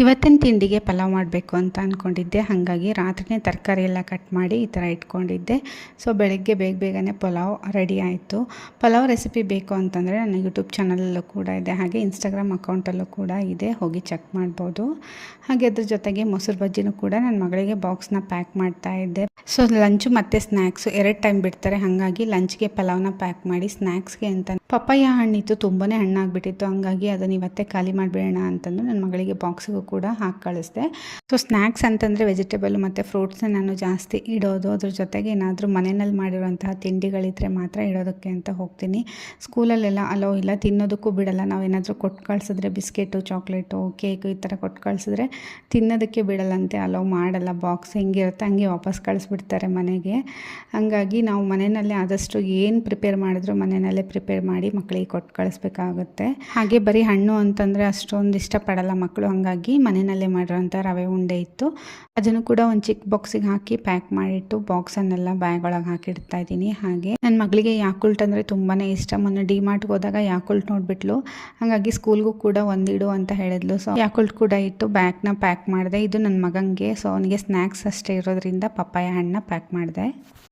ಇವತ್ತಿನ ತಿಂಡಿಗೆ ಪಲಾವ್ ಮಾಡಬೇಕು ಅಂತ ಅಂದ್ಕೊಂಡಿದ್ದೆ. ಹಾಗಾಗಿ ರಾತ್ರಿನೇ ತರಕಾರಿ ಎಲ್ಲ ಕಟ್ ಮಾಡಿ ಈ ಥರ ಇಟ್ಕೊಂಡಿದ್ದೆ. ಸೊ ಬೆಳಗ್ಗೆ ಬೇಗ ಬೇಗನೆ ಪಲಾವ್ ರೆಡಿ ಆಯಿತು. ಪಲಾವ್ ರೆಸಿಪಿ ಬೇಕು ಅಂತಂದರೆ ನನ್ನ ಯೂಟ್ಯೂಬ್ ಚಾನಲಲ್ಲೂ ಕೂಡ ಇದೆ, ಹಾಗೆ ಇನ್ಸ್ಟಾಗ್ರಾಮ್ ಅಕೌಂಟಲ್ಲೂ ಕೂಡ ಇದೆ, ಹೋಗಿ ಚೆಕ್ ಮಾಡ್ಬೋದು. ಹಾಗೆ ಅದ್ರ ಜೊತೆಗೆ ಮೊಸರು ಬಜ್ಜಿನೂ ಕೂಡ ನನ್ನ ಮಗಳಿಗೆ ಬಾಕ್ಸ್ನ ಪ್ಯಾಕ್ ಮಾಡ್ತಾ ಇದ್ದೆ. ಸೊ ಲಂಚು ಮತ್ತು ಸ್ನ್ಯಾಕ್ಸು 2 ಟೈಮ್ ಬಿಡ್ತಾರೆ, ಹಾಗಾಗಿ ಲಂಚ್ಗೆ ಪಲಾವ್ನ ಪ್ಯಾಕ್ ಮಾಡಿ ಸ್ನ್ಯಾಕ್ಸ್ಗೆ ಅಂತ ಪಪ್ಪಾಯ ಹಣ್ಣಿತ್ತು, ತುಂಬಾ ಹಣ್ಣಾಗಿಬಿಟ್ಟಿತ್ತು. ಹಾಗಾಗಿ ಅದನ್ನು ಇವತ್ತೇ ಖಾಲಿ ಮಾಡಿಬಿಡೋಣ ಅಂತಂದು ನನ್ನ ಮಗಳಿಗೆ ಬಾಕ್ಸಿಗೂ ಕೂಡ ಹಾಕಿ ಕಳಿಸ್ದೆ. ಸೊ ಸ್ನ್ಯಾಕ್ಸ್ ಅಂತಂದರೆ ವೆಜಿಟೇಬಲ್ ಮತ್ತು ಫ್ರೂಟ್ಸ್ನ ನಾನು ಜಾಸ್ತಿ ಇಡೋದು. ಅದ್ರ ಜೊತೆಗೆ ಏನಾದರೂ ಮನೆಯಲ್ಲಿ ಮಾಡಿರುವಂತಹ ತಿಂಡಿಗಳಿದ್ದರೆ ಮಾತ್ರ ಇಡೋದಕ್ಕೆ ಅಂತ ಹೋಗ್ತೀನಿ. ಸ್ಕೂಲಲ್ಲೆಲ್ಲ ಅಲೋ ಇಲ್ಲ, ತಿನ್ನೋದಕ್ಕೂ ಬಿಡಲ್ಲ. ನಾವೇನಾದರೂ ಕೊಟ್ಟು ಕಳಿಸಿದ್ರೆ ಬಿಸ್ಕೆಟು, ಚಾಕ್ಲೇಟು, ಕೇಕು ಈ ಥರ ಕೊಟ್ಟು ಕಳಿಸಿದ್ರೆ ತಿನ್ನೋದಕ್ಕೆ ಬಿಡಲ್ಲಂತೆ, ಅಲೋ ಮಾಡಲ್ಲ. ಬಾಕ್ಸ್ ಹೆಂಗಿರುತ್ತೆ ಹಂಗೆ ವಾಪಸ್ ಕಳಿಸ್ಬಿಡ್ತಾರೆ ಮನೆಗೆ. ಹಾಗಾಗಿ ನಾವು ಮನೆಯಲ್ಲೇ ಆದಷ್ಟು ಏನು ಪ್ರಿಪೇರ್ ಮಾಡಿದ್ರು ಮನೆಯಲ್ಲೇ ಪ್ರಿಪೇರ್ ಮಾಡಿ ಮಕ್ಕಳಿಗೆ ಕೊಟ್ಟು ಕಳಿಸ್ಬೇಕಾಗುತ್ತೆ. ಹಾಗೆ ಬರೀ ಹಣ್ಣು ಅಂತಂದರೆ ಅಷ್ಟೊಂದು ಇಷ್ಟಪಡಲ್ಲ ಮಕ್ಕಳು, ಹಾಗಾಗಿ ಮನೆಯಲ್ಲೇ ಮಾಡಿರೋಂಥ ರವೆ ಉಂಡೆ ಇತ್ತು, ಅದನ್ನು ಕೂಡ ಒಂದು ಚಿಕ್ಕ ಬಾಕ್ಸಿಗೆ ಹಾಕಿ ಪ್ಯಾಕ್ ಮಾಡಿಟ್ಟು ಬಾಕ್ಸನ್ನೆಲ್ಲ ಬ್ಯಾಗ್ ಒಳಗೆ ಹಾಕಿಡ್ತಾ ಇದ್ದೀನಿ. ಹಾಗೆ ನನ್ನ ಮಗಳಿಗೆ ಯಾಕುಲ್ಟ್ ಅಂದರೆ ತುಂಬಾ ಇಷ್ಟ. ಮೊನ್ನೆ ಡಿಮಾರ್ಟ್ಗೆ ಹೋದಾಗ ಯಾಕುಲ್ಟ್ ನೋಡಿಬಿಟ್ಲು, ಹಾಗಾಗಿ ಸ್ಕೂಲ್ಗೂ ಕೂಡ ಒಂದಿಡು ಅಂತ ಹೇಳಿದ್ಲು. ಸೊ ಯಾಕುಲ್ಟ್ ಕೂಡ ಇಟ್ಟು ಬ್ಯಾಗ್ನ ಪ್ಯಾಕ್ ಮಾಡಿದೆ. ಇದು ನನ್ನ ಮಗನಿಗೆ, ಸೊ ಅವನಿಗೆ ಸ್ನ್ಯಾಕ್ಸ್ ಅಷ್ಟೇ ಇರೋದ್ರಿಂದ ಪಪ್ಪಾಯ ಹಣ್ಣನ್ನ ಪ್ಯಾಕ್ ಮಾಡಿದೆ.